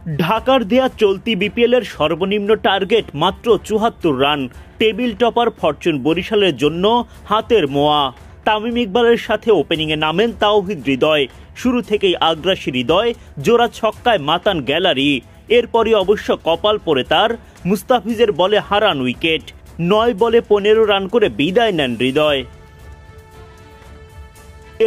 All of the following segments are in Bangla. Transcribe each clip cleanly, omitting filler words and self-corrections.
ঢাকার দেয়া চলতি বিপিএলের সর্বনিম্ন টার্গেট মাত্র ৭৪ রান। টেবিল টপার ফরচুন বরিশালের জন্য হাতের মোয়া। তামিম ইকবালের সাথে ওপেনিংয়ে নামেন তাওহিদ হৃদয়। শুরু থেকেই আগ্রাসী হৃদয়, জোড়া ছক্কায় মাতান গ্যালারি। এরপরই অবশ্য কপাল পড়ে তার, মুস্তাফিজের বলে হারান উইকেট। ৯ বলে ১৫ রান করে বিদায় নেন হৃদয়।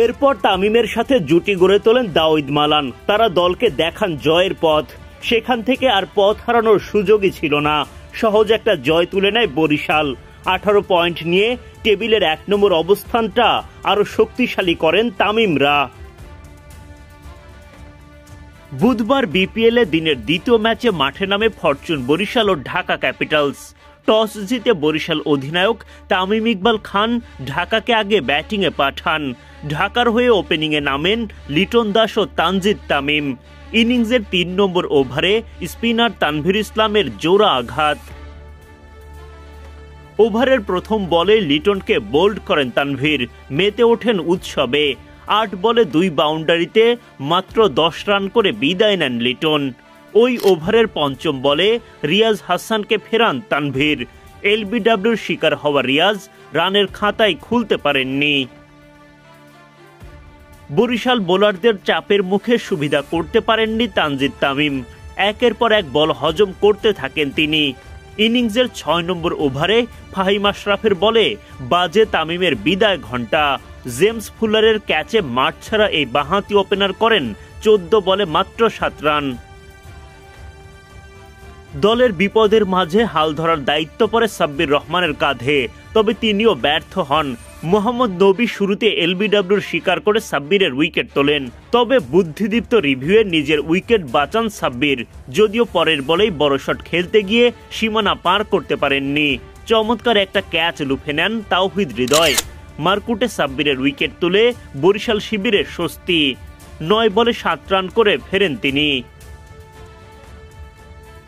এরপর তামিমের সাথে জুটি গড়ে তোলেন দাউদ মালান। তারা দলকে দেখান জয়ের পথ। সেখান থেকে আর পথ হারানোর সুযোগই ছিল না। সহজ একটা জয় তুলে নেয় বরিশাল। ১৮ পয়েন্ট নিয়ে টেবিলের ১ নম্বর অবস্থানটা আরো শক্তিশালী করেন তামিমরা। বুধবার বিপিএলে দিনের দ্বিতীয় ম্যাচে মাঠে নামে ফরচুন বরিশাল ও ঢাকা ক্যাপিটালস। টস জিতে বরিশাল অধিনায়ক তামিম ইকবাল খান ঢাকাকে আগে ব্যাটিংয়ে পাঠান। ঢাকার হয়ে ওপেনিংয়ে নামেন লিটন দাস ও তানজিদ তামিম। ইনিংসের ৩ নম্বর ওভারে স্পিনার তানভীর ইসলামের জোড়া আঘাত। ওভারের প্রথম বলে লিটনকে বোল্ড করেন তানভীর। মেতে ওঠেন উৎসবে। ৮ বলে ২ বাউন্ডারিতে মাত্র ১০ রান করে বিদায় নেন লিটন। ওই ওভারের পঞ্চম বলে রিয়াজ হাসানকে ফেরান তানভীর। এলবিডব্লিউর শিকার হওয়া রিয়াজ রানের খাতায় খুলতে পারেননি। বরিশাল বোলারদের চাপের মুখে সুবিধা করতে পারেননি তানজিদ তামিম। একের পর এক বল হজম করতে থাকেন তিনি। ইনিংসের ৬ নম্বর ওভারে ফাহিম আশরাফের বলে বাজে তামিমের বিদায় ঘণ্টা। জেমস ফুলারের ক্যাচে মাঠ ছাড়া এই বাঁহাতি ওপেনার করেন ১৪ বলে মাত্র ৭ রান। দলের বিপদের মাঝে হাল ধরার দায়িত্ব পড়ে সাব্বির রহমানের কাঁধে, তবে তিনিও ব্যর্থ হন। মোহাম্মদ নবী শুরুতে এলবিডব্লিউর শিকার করে সাব্বিরের উইকেট তোলেন, তবে বুদ্ধিদীপ্ত রিভিউয়ে নিজের উইকেট বাঁচান সাব্বির। যদিও পরের বলেই বড় শট খেলতে গিয়ে সীমানা পার করতে পারেননি। চমৎকার একটা ক্যাচ লুফে নেন তাওহিদ হৃদয়। মারকুটে সাব্বিরের উইকেট তুলে বরিশাল শিবিরের স্বস্তি। ৯ বলে ৭ রান করে ফেরেন তিনি।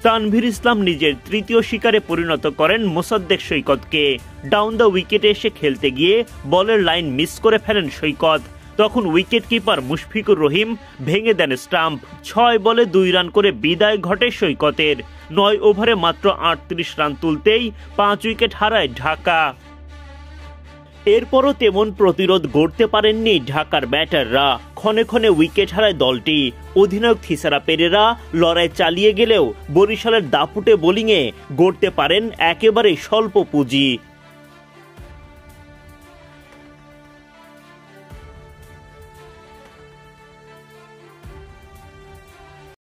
তানভীর ইসলাম নিজের তৃতীয় শিকারে পরিণত করেন মোসাদ্দেক সৈকতকে। ডাউন দ্য উইকেটে এসে খেলতে গিয়ে বলের লাইন মিস করে ফেলেন সৈকত। তখন উইকেট কিপার মুশফিকুর রহিম ভেঙে দেন স্টাম্প। ৬ বলে ২ রান করে বিদায় ঘটে সৈকতের। ৯ ওভারে মাত্র ৩৮ রান তুলতেই ৫ উইকেট হারায় ঢাকা। এরপরও তেমন প্রতিরোধ গড়তে পারেননি ঢাকার ব্যাটাররা। ক্ষণে ক্ষণে উইকেট হারায় দলটি। অধিনায়ক থিসারা পেরেরা লড়াই চালিয়ে গেলেও বরিশালের দাপুটে বোলিংয়ে গড়তে পারেন একেবারে স্বল্প পুঁজি।